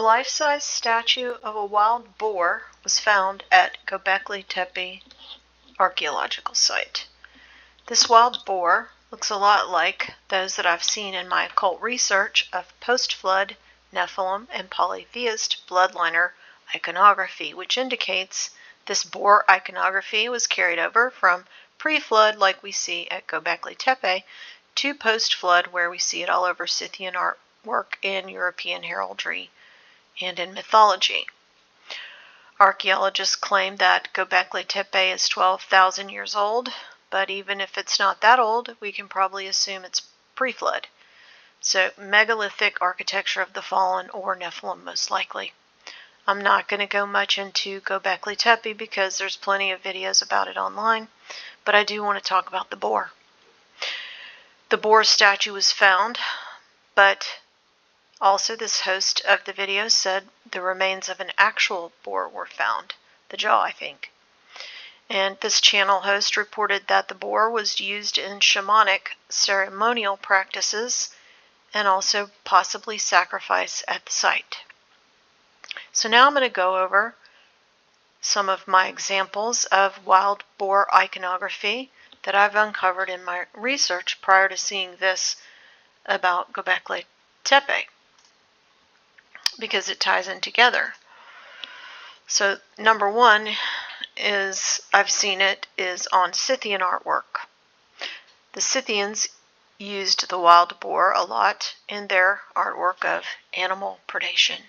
life-size statue of a wild boar was found at Göbekli Tepe archaeological site. This wild boar looks a lot like those that I've seen in my occult research of post-flood Nephilim and polytheist bloodliner iconography, which indicates this boar iconography was carried over from pre-flood, like we see at Göbekli Tepe, to post-flood, where we see it all over Scythian artwork and European heraldry and in mythology. Archaeologists claim that Göbekli Tepe is 12,000 years old, but even if it's not that old, we can probably assume it's pre-flood. So megalithic architecture of the fallen or Nephilim most likely. I'm not going to go much into Göbekli Tepe because there's plenty of videos about it online, but I do want to talk about the boar. The boar statue was found, but also this host of the video said the remains of an actual boar were found, the jaw, I think. And this channel host reported that the boar was used in shamanic ceremonial practices and also possibly sacrifice at the site. So now I'm going to go over some of my examples of wild boar iconography that I've uncovered in my research prior to seeing this about Göbekli Tepe, because it ties in together. So number one is, I've seen it, is on Scythian artwork. The Scythians used the wild boar a lot in their artwork of animal predation.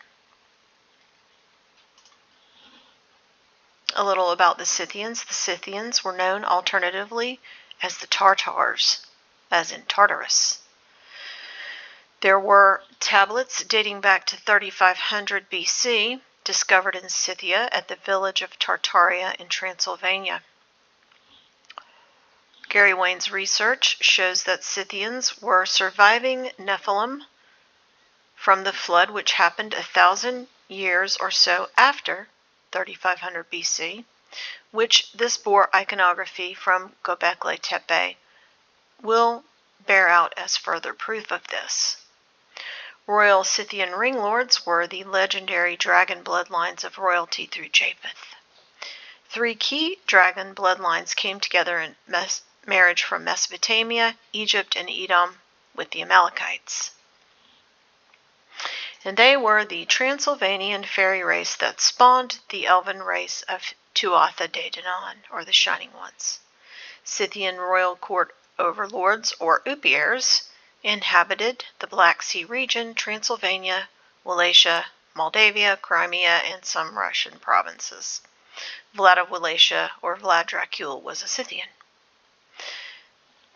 A little about the Scythians. The Scythians were known alternatively as the Tartars, as in Tartarus. There were tablets dating back to 3500 BC discovered in Scythia at the village of Tartaria in Transylvania. Gary Wayne's research shows that Scythians were surviving Nephilim from the flood, which happened 1,000 years or so after 3500 BC, which this boar iconography from Göbekli Tepe will bear out as further proof of this. Royal Scythian ringlords were the legendary dragon bloodlines of royalty through Japheth. 3 key dragon bloodlines came together in marriage from Mesopotamia, Egypt, and Edom with the Amalekites. And they were the Transylvanian fairy race that spawned the elven race of Tuatha De Danann, or the Shining Ones. Scythian royal court overlords, or Upiers, inhabited the Black Sea region, Transylvania, Wallachia, Moldavia, Crimea, and some Russian provinces. Vlad of Wallachia, or Vlad Dracul, was a Scythian.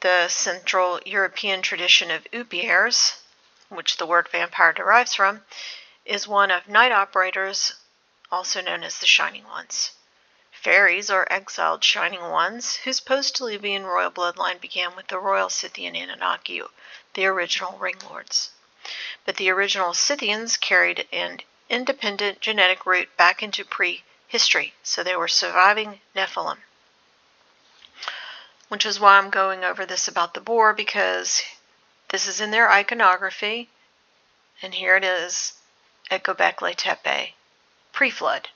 The Central European tradition of Upiers, which the word vampire derives from, is one of night operators, also known as the Shining Ones. Fairies are exiled Shining Ones, whose post-Diluvian royal bloodline began with the royal Scythian Anunnaki, the original ringlords. But the original Scythians carried an independent genetic root back into prehistory, so they were surviving Nephilim. Which is why I'm going over this about the boar, because this is in their iconography, and here it is at Göbekli Tepe, pre-flood.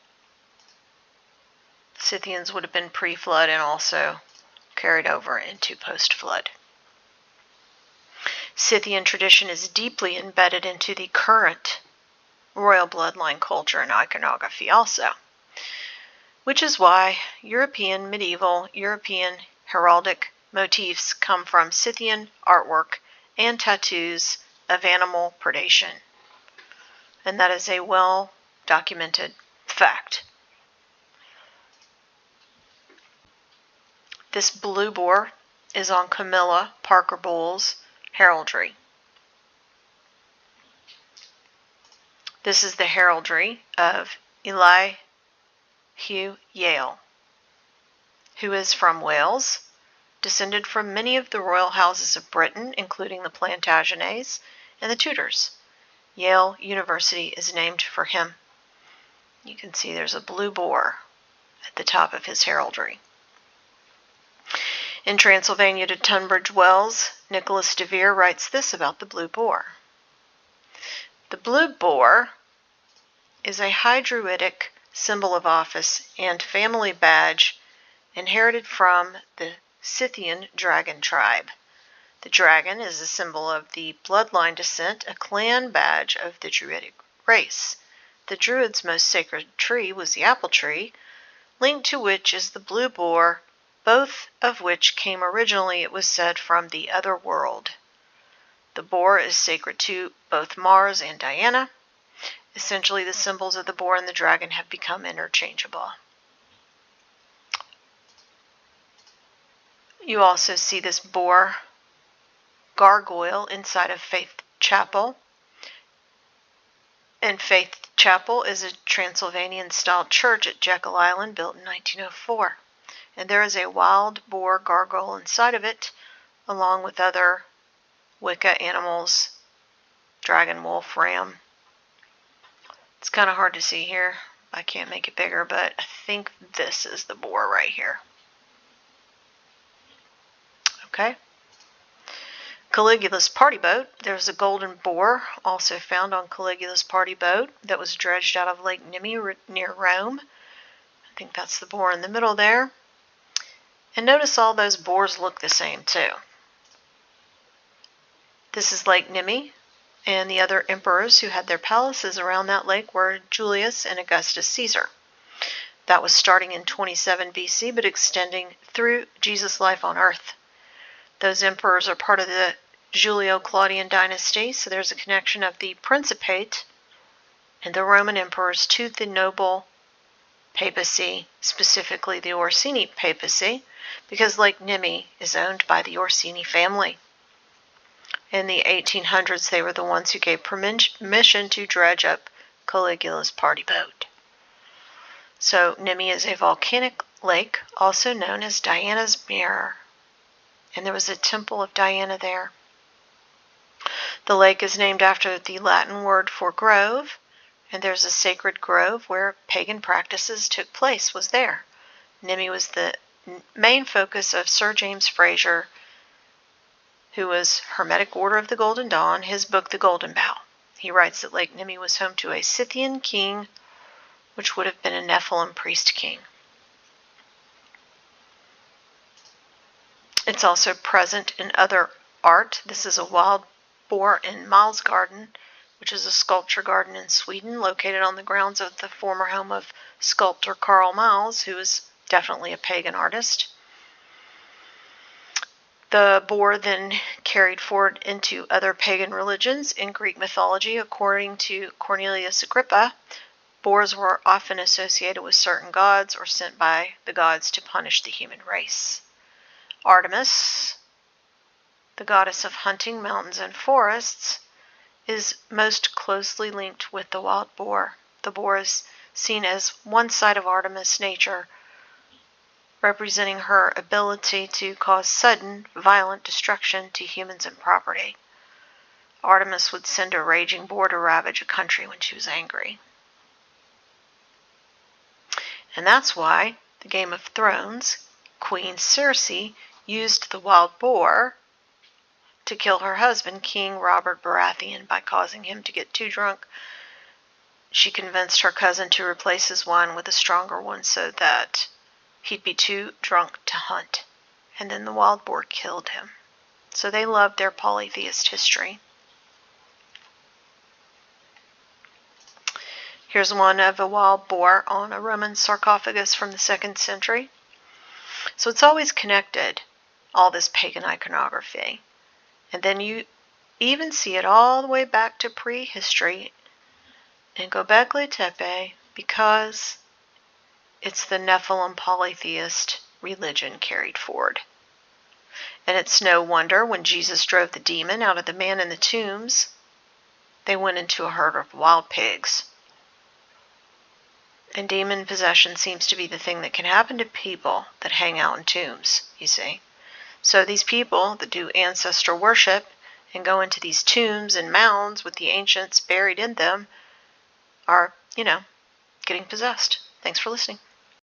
Scythians would have been pre-flood and also carried over into post-flood. Scythian tradition is deeply embedded into the current royal bloodline culture and iconography also, which is why medieval European heraldic motifs come from Scythian artwork and tattoos of animal predation. And that is a well-documented fact. This blue boar is on Camilla Parker Bowles' heraldry. This is the heraldry of Elihu Yale, who is from Wales, descended from many of the royal houses of Britain, including the Plantagenets and the Tudors. Yale University is named for him. You can see there's a blue boar at the top of his heraldry. In Transylvania to Tunbridge Wells, Nicholas de Vere writes this about the blue boar. The blue boar is a High Druidic symbol of office and family badge inherited from the Scythian dragon tribe. The dragon is a symbol of the bloodline descent, a clan badge of the Druidic race. The Druids' most sacred tree was the apple tree, linked to which is the blue boar, both of which came originally, it was said, from the other world. The boar is sacred to both Mars and Diana. Essentially, the symbols of the boar and the dragon have become interchangeable. You also see this boar gargoyle inside of Faith Chapel. And Faith Chapel is a Transylvanian-style church at Jekyll Island built in 1904. And there is a wild boar gargoyle inside of it, along with other Wicca animals, dragon, wolf, ram. It's kind of hard to see here. I can't make it bigger, but I think this is the boar right here. Okay. Caligula's party boat. There's a golden boar also found on Caligula's party boat that was dredged out of Lake Nemi near Rome. I think that's the boar in the middle there. And notice all those boars look the same too. This is Lake Nemi, and the other emperors who had their palaces around that lake were Julius and Augustus Caesar. That was starting in 27 BC, but extending through Jesus' life on earth. Those emperors are part of the Julio-Claudian dynasty, so there's a connection of the Principate and the Roman emperors to the noble papacy, specifically the Orsini papacy, because Lake Nemi is owned by the Orsini family. In the 1800s, they were the ones who gave permission to dredge up Caligula's party boat. So Nemi is a volcanic lake, also known as Diana's Mirror. And there was a temple of Diana there. The lake is named after the Latin word for grove, and there's a sacred grove where pagan practices took place, was there. Nemi was the main focus of Sir James Frazer, who was Hermetic Order of the Golden Dawn, his book The Golden Bough. He writes that Lake Nemi was home to a Scythian king, which would have been a Nephilim priest king. It's also present in other art. This is a wild boar in Malsgarden, which is a sculpture garden in Sweden, located on the grounds of the former home of sculptor Karl Mals, who is definitely a pagan artist. The boar then carried forward into other pagan religions. In Greek mythology, according to Cornelius Agrippa, boars were often associated with certain gods or sent by the gods to punish the human race. Artemis, the goddess of hunting, mountains, and forests, is most closely linked with the wild boar. The boar is seen as one side of Artemis' nature, representing her ability to cause sudden, violent destruction to humans and property. Artemis would send a raging boar to ravage a country when she was angry. And that's why the Game of Thrones, Queen Cersei used the wild boar to kill her husband, King Robert Baratheon, by causing him to get too drunk. She convinced her cousin to replace his wine with a stronger one so that he'd be too drunk to hunt. And then the wild boar killed him. So they loved their polytheist history. Here's one of a wild boar on a Roman sarcophagus from the 2nd century. So it's always connected, all this pagan iconography. And then you even see it all the way back to prehistory in Göbekli Tepe, because it's the Nephilim polytheist religion carried forward. And it's no wonder when Jesus drove the demon out of the man in the tombs, they went into a herd of wild pigs. And demon possession seems to be the thing that can happen to people that hang out in tombs, you see. So these people that do ancestor worship and go into these tombs and mounds with the ancients buried in them are, getting possessed. Thanks for listening.